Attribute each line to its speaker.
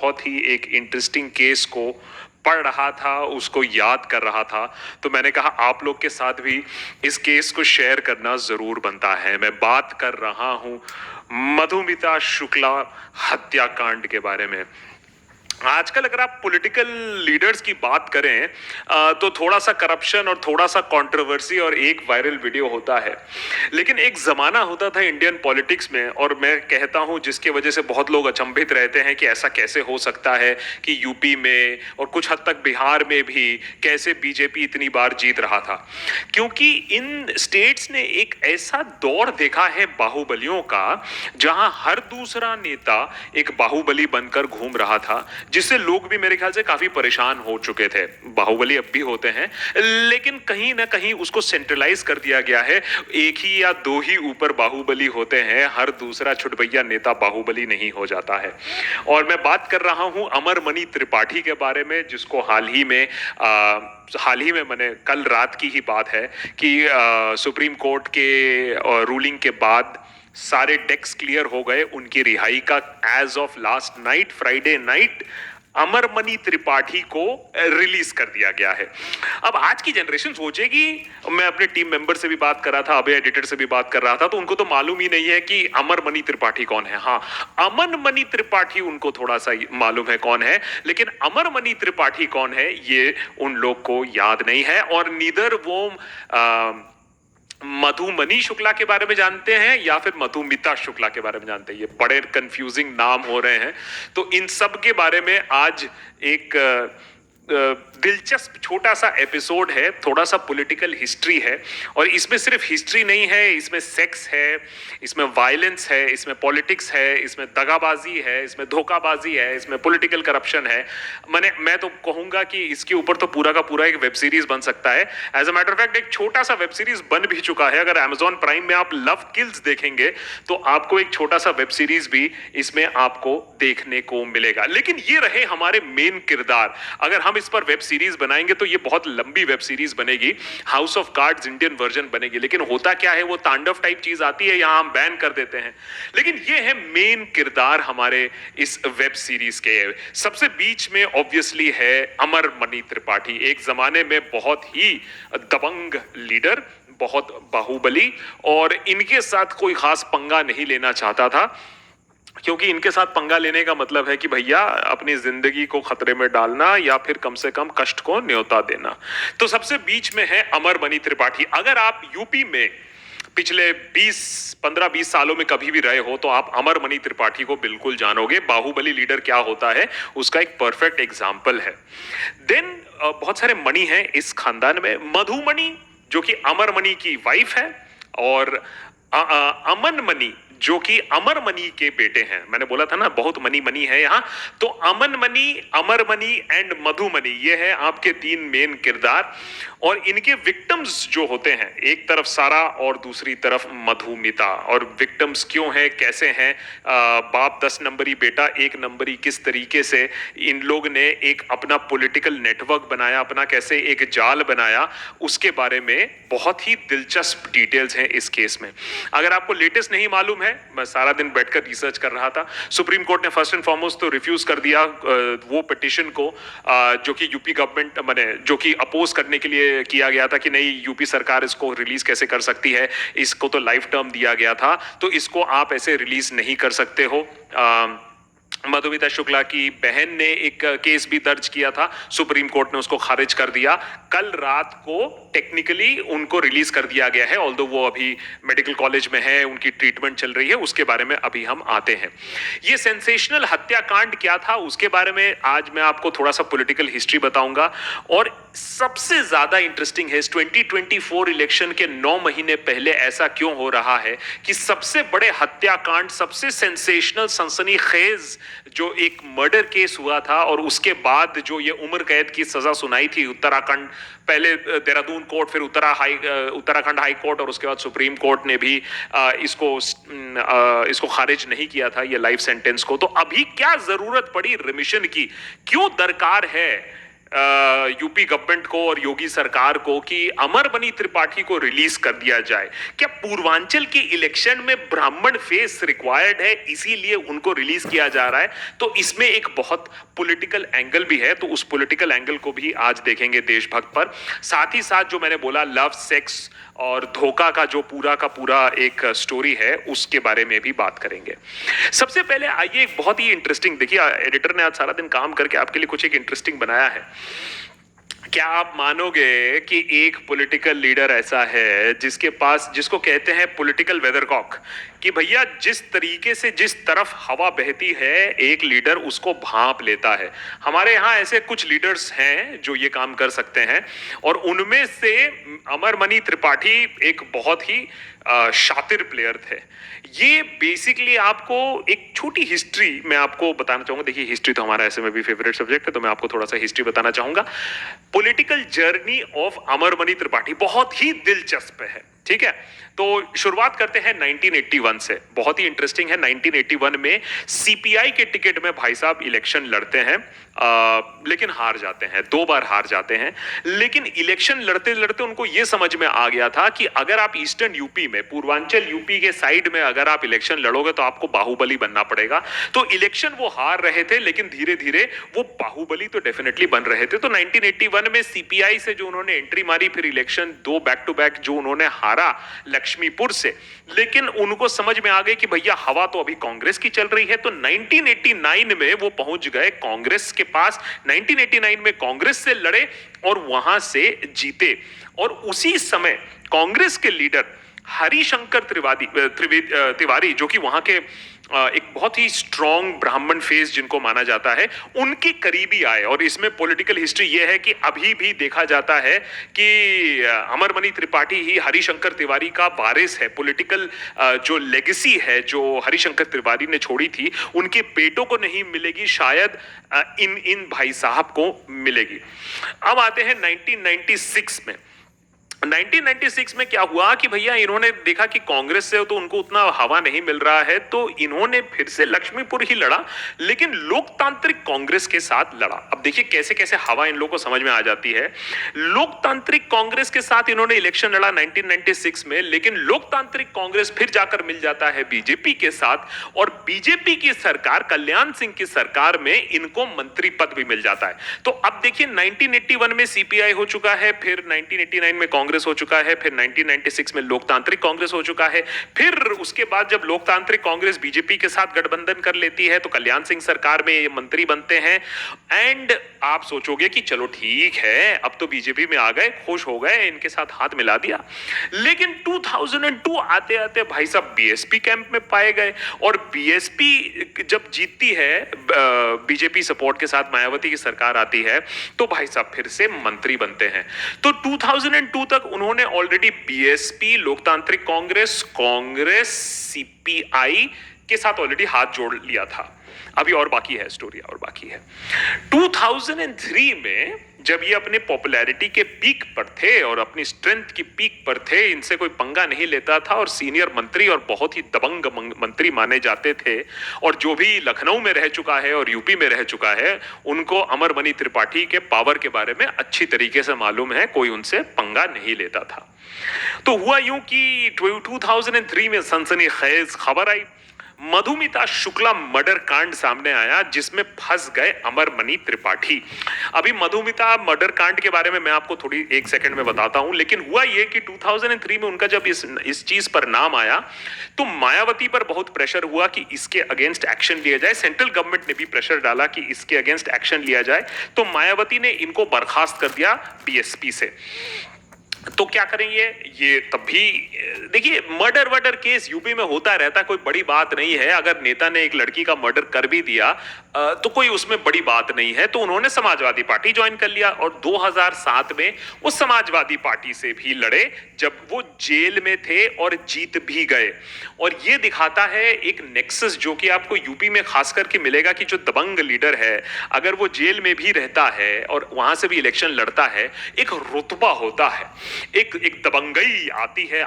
Speaker 1: बहुत ही एक interesting case को पढ़ रहा था, उसको याद कर रहा था, तो मैंने कहा आप लोग के साथ भी इस केस को शेयर करना जरूर बनता है। मैं बात कर रहा हूं मधुमिता शुक्ला हत्याकांड के बारे में। आजकल अगर आप पॉलिटिकल लीडर्स की बात करें तो थोड़ा सा करप्शन और थोड़ा सा कंट्रोवर्सी और एक वायरल वीडियो होता है, लेकिन एक जमाना होता था इंडियन पॉलिटिक्स में, और मैं कहता हूं जिसकी वजह से बहुत लोग अचंभित रहते हैं कि ऐसा कैसे हो सकता है कि यूपी में और कुछ हद तक बिहार में भी कैसे बीजेपी इतनी बार जीत रहा था। क्योंकि इन स्टेट्स ने एक ऐसा दौर देखा है बाहुबलियों का, जहां हर दूसरा नेता एक बाहुबली बनकर घूम रहा था, जिससे लोग भी मेरे ख्याल से काफी परेशान हो चुके थे। बाहुबली अब भी होते हैं, लेकिन कहीं ना कहीं उसको सेंट्रलाइज कर दिया गया है। एक ही या दो ही ऊपर बाहुबली होते हैं, हर दूसरा छुटभैया नेता बाहुबली नहीं हो जाता है। और मैं बात कर रहा हूं अमरमणि त्रिपाठी के बारे में, जिसको हाल ही में मैंने कल रात की ही बात है कि सुप्रीम कोर्ट के रूलिंग के बाद सारे डेक्स क्लियर हो गए उनकी रिहाई का। As of last night, Friday night, Amarmani Tripathi को रिलीज कर दिया गया है। अब आज की जनरेशन सोचेगी, मैं अपने टीम मेंबर से भी बात कर रहा था, अभय एडिटर से भी बात कर रहा था, तो उनको तो मालूम ही नहीं है कि अमरमणि त्रिपाठी कौन है। हाँ, अमनमणि त्रिपाठी उनको थोड़ा सा मालूम है कौन है, लेकिन अमरमणि त्रिपाठी कौन है ये उन लोग को याद नहीं है। और नीदर वो मधुमणि शुक्ला के बारे में जानते हैं या फिर मधुमिता शुक्ला के बारे में जानते हैं। ये बड़े कंफ्यूजिंग नाम हो रहे हैं, तो इन सब के बारे में आज एक दिलचस्प छोटा सा एपिसोड है। थोड़ा सा पॉलिटिकल हिस्ट्री है, और इसमें सिर्फ हिस्ट्री नहीं है, इसमें सेक्स है, इसमें वायलेंस है, इसमें पॉलिटिक्स है, इसमें दगाबाजी है, इसमें धोखाबाजी है, इसमें पॉलिटिकल करप्शन है। मैं तो कहूंगा कि इसके ऊपर तो पूरा का पूरा एक वेब सीरीज बन सकता है। As a matter of fact एक छोटा सा वेब सीरीज बन भी चुका है। अगर अमेजॉन प्राइम में आप लव किल्स देखेंगे तो आपको एक छोटा सा वेब सीरीज भी इसमें आपको देखने को मिलेगा। लेकिन ये रहे हमारे मेन किरदार। अगर हम इस पर वेब सीरीज बनाएंगे तो ये बहुत लंबी वेब सीरीज बनेगी, house of cards Indian version बनेगी। लेकिन होता क्या है, वो तांडव टाइप चीज आती है, यहां हम बैन कर देते हैं। लेकिन ये है मेन किरदार हमारे इस वेब सीरीज के। सबसे बीच में ऑब्वियसली है अमरमणि त्रिपाठी, एक जमाने में बहुत ही दबंग लीडर, बहुत बाहुबली, और इनके साथ कोई खास पंगा नहीं लेना चाहता था, क्योंकि इनके साथ पंगा लेने का मतलब है कि भैया अपनी जिंदगी को खतरे में डालना या फिर कम से कम कष्ट को न्योता देना। तो सबसे बीच में है अमरमणि त्रिपाठी। अगर आप यूपी में पिछले 15-20 सालों में कभी भी रहे हो तो आप अमरमणि त्रिपाठी को बिल्कुल जानोगे। बाहुबली लीडर क्या होता है उसका एक परफेक्ट एग्जाम्पल है। देन बहुत सारे मणि हैं इस खानदान में। मधुमणि जो कि अमरमणि की वाइफ है, और अमन मणि जो कि अमरमणि के बेटे हैं। मैंने बोला था ना बहुत मनी मनी है यहां, तो अमन मणि, अमरमणि एंड मधुमणि, ये है आपके 3 मेन किरदार। और इनके विक्टिम्स जो होते हैं, एक तरफ सारा और दूसरी तरफ मधुमिता। और विक्टिम्स क्यों है, कैसे हैं, बाप 10 नंबरी बेटा 1 नंबरी, किस तरीके से इन लोग ने एक अपना पॉलिटिकल नेटवर्क बनाया, अपना कैसे एक जाल बनाया, उसके बारे में बहुत ही दिलचस्प डिटेल्स हैं इस केस में। अगर आपको लेटेस्ट नहीं मालूम है, मैं सारा दिन बैठकर रिसर्च कर रहा था। सुप्रीम कोर्ट ने फर्स्ट एंड फॉरमोस्ट तो रिफ्यूज कर दिया वो पिटीशन को, जो कि यूपी गवर्नमेंट माने जो कि अपोज करने के लिए किया गया था कि नहीं यूपी सरकार इसको रिलीज कैसे कर सकती है, इसको तो लाइफ टर्म दिया गया था, तो इसको आप ऐसे रिलीज नहीं कर सकते हो। मधुमिता शुक्ला की बहन ने एक केस भी दर्ज किया था, सुप्रीम कोर्ट ने उसको खारिज कर दिया। कल रात को टेक्निकली उनको रिलीज कर दिया गया है, ऑल्दो वो अभी मेडिकल कॉलेज में है, उनकी ट्रीटमेंट चल रही है, उसके बारे में अभी हम आते हैं। ये सेंसेशनल हत्याकांड क्या था उसके बारे में आज मैं आपको थोड़ा सा पॉलिटिकल हिस्ट्री बताऊंगा। और सबसे ज्यादा इंटरेस्टिंग है, 2024 इलेक्शन के 9 महीने पहले ऐसा क्यों हो रहा है कि सबसे बड़े हत्याकांड, सबसे सेंसेशनल सनसनीखेज जो एक मर्डर केस हुआ था, और उसके बाद जो ये उम्र कैद की सजा सुनाई थी उत्तराखंड, पहले देहरादून कोर्ट, फिर उत्तराखंड हाई कोर्ट, और उसके बाद सुप्रीम कोर्ट ने भी इसको खारिज नहीं किया था ये लाइफ सेंटेंस को। तो अभी क्या जरूरत पड़ी रिमिशन की, क्यों दरकार है यूपी गवर्नमेंट को और योगी सरकार को कि अमरमणि त्रिपाठी को रिलीज कर दिया जाए। क्या पूर्वांचल के इलेक्शन में ब्राह्मण फेस रिक्वायर्ड है, इसीलिए उनको रिलीज किया जा रहा है? तो इसमें एक बहुत पॉलिटिकल एंगल भी है, तो उस पॉलिटिकल एंगल को भी आज देखेंगे देशभक्त पर। साथ ही साथ जो मैंने बोला लव, सेक्स और धोखा का जो पूरा का पूरा एक स्टोरी है, उसके बारे में भी बात करेंगे। सबसे पहले आइए, एक बहुत ही इंटरेस्टिंग, देखिए एडिटर ने आज सारा दिन काम करके आपके लिए कुछ एक इंटरेस्टिंग बनाया है। क्या आप मानोगे कि एक पॉलिटिकल लीडर ऐसा है जिसको कहते हैं पॉलिटिकल वेदरकॉक, कि भैया जिस तरीके से जिस तरफ हवा बहती है एक लीडर उसको भांप लेता है। हमारे यहाँ ऐसे कुछ लीडर्स हैं जो ये काम कर सकते हैं, और उनमें से अमरमणि त्रिपाठी एक बहुत ही शातिर प्लेयर थे। ये बेसिकली आपको एक छोटी हिस्ट्री मैं आपको बताना चाहूंगा। देखिए हिस्ट्री तो हमारा ऐसे में भी फेवरेट सब्जेक्ट है, तो मैं आपको थोड़ा सा हिस्ट्री बताना चाहूंगा। Political journey of Amarmani Tripathi बहुत ही दिलचस्प है, ठीक है। तो शुरुआत करते हैं 1981 से, बहुत ही इंटरेस्टिंग है। 1981 में सीपीआई के टिकट में भाई साहब इलेक्शन लड़ते हैं, लेकिन हार जाते हैं, 2 बार हार जाते हैं। लेकिन इलेक्शन लड़ते लड़ते उनको यह समझ में आ गया था कि अगर आप ईस्टर्न यूपी में, पूर्वांचल यूपी के साइड में अगर आप इलेक्शन लड़ोगे तो आपको बाहुबली बनना पड़ेगा। तो इलेक्शन वो हार रहे थे, लेकिन धीरे धीरे वो बाहुबली तो डेफिनेटली बन रहे थे। तो 1981 में सीपीआई से जो उन्होंने एंट्री मारी, फिर इलेक्शन 2 बैक टू बैक जो उन्होंने हारा लक्ष्मीपुर से, लेकिन उनको समझ में आ गई कि भैया हवा तो अभी कांग्रेस की चल रही है। तो 1989 में वो पहुंच गए कांग्रेस के पास। 1989 में कांग्रेस से लड़े और वहां से जीते। और उसी समय कांग्रेस के लीडर हरिशंकर तिवारी, जो कि वहां के एक बहुत ही स्ट्रॉन्ग ब्राह्मण फेस जिनको माना जाता है, उनके करीबी आए। और इसमें पॉलिटिकल हिस्ट्री यह है कि अभी भी देखा जाता है कि अमरमणि त्रिपाठी ही हरिशंकर तिवारी का वारिस है। पॉलिटिकल जो लेगेसी है जो हरिशंकर तिवारी ने छोड़ी थी, उनके बेटों को नहीं मिलेगी, शायद इन भाई साहब को मिलेगी। अब आते हैं 1996 में। 1996 में क्या हुआ कि भैया इन्होंने देखा कि कांग्रेस से तो उनको उतना हवा नहीं मिल रहा है, तो इन्होंने फिर से लक्ष्मीपुर ही लड़ा, लेकिन लोकतांत्रिक कांग्रेस के साथ लड़ा। अब देखिए कैसे कैसे हवा इन लोगों को समझ में आ जाती है। लोकतांत्रिक कांग्रेस के साथ इन्होंने इलेक्शन लड़ा 1996 में, लेकिन लोकतांत्रिक कांग्रेस फिर जाकर मिल जाता है बीजेपी के साथ, और बीजेपी की सरकार, कल्याण सिंह की सरकार में इनको मंत्री पद भी मिल जाता है। तो अब देखिए 1981 में सीपीआई हो चुका है, फिर 1989 में कांग्रेस हो चुका है, फिर 1996 में लोकतांत्रिक कांग्रेस हो चुका है। फिर उसके बाद जब लोकतांत्रिक कांग्रेस बीजेपी के साथ गठबंधन कर लेती है तो कल्याण सिंह सरकार में ये मंत्री बनते हैं। एंड आप सोचोगे कि चलो ठीक है, अब तो बीजेपी में आ गए, खुश हो गए, इनके साथ हाथ मिला दिया। लेकिन 2002 आते आते भाई साहब बीएसपी कैंप में पाए गए, और बीएसपी जब जीतती है, बीजेपी सपोर्ट के साथ मायावती की सरकार आती है, तो भाई साहब फिर से मंत्री बनते हैं। तो 2002 तक उन्होंने ऑलरेडी बीएसपी, लोकतांत्रिक कांग्रेस, सीपीआई के साथ ऑलरेडी हाथ जोड़ लिया था। अभी और बाकी है, स्टोरी और बाकी है। 2003 में जब ये अपने पॉपुलैरिटी के पीक पर थे और अपनी स्ट्रेंथ की पीक पर थे, इनसे कोई पंगा नहीं लेता था, और सीनियर मंत्री और बहुत ही दबंग मंत्री माने जाते थे, और जो भी लखनऊ में रह चुका है और यूपी में रह चुका है, उनको अमरमणि त्रिपाठी के पावर के बारे में अच्छी तरीके से मालूम है, कोई उनसे पंगा नहीं लेता था। तो हुआ यूं कि 2003 में सनसनीखेज खबर आई, मधुमिता शुक्ला मर्डर कांड सामने आया, जिसमें फंस गए अमरमणि त्रिपाठी। अभी मधुमिता मर्डर कांड के बारे में मैं आपको थोड़ी 1 सेकंड में बताता हूं, लेकिन हुआ यह कि 2003 में उनका जब इस चीज पर नाम आया, तो मायावती पर बहुत प्रेशर हुआ कि इसके अगेंस्ट एक्शन लिया जाए। सेंट्रल गवर्नमेंट ने भी प्रेशर डाला कि इसके अगेंस्ट एक्शन लिया जाए, तो मायावती ने इनको बर्खास्त कर दिया बीएसपी से। तो क्या करेंगे ये, तब भी देखिए मर्डर केस यूपी में होता रहता, कोई बड़ी बात नहीं है। अगर नेता ने एक लड़की का मर्डर कर भी दिया तो कोई उसमें बड़ी बात नहीं है। तो उन्होंने समाजवादी पार्टी ज्वाइन कर लिया, और 2007 में वो समाजवादी पार्टी से भी लड़े जब वो जेल में थे, और जीत भी गए। और ये दिखाता है एक नेक्सस जो कि आपको यूपी में खास करके मिलेगा, कि जो दबंग लीडर है अगर वो जेल में भी रहता है और वहां से भी इलेक्शन लड़ता है, एक रुतबा होता है, एक दबंगई आती है।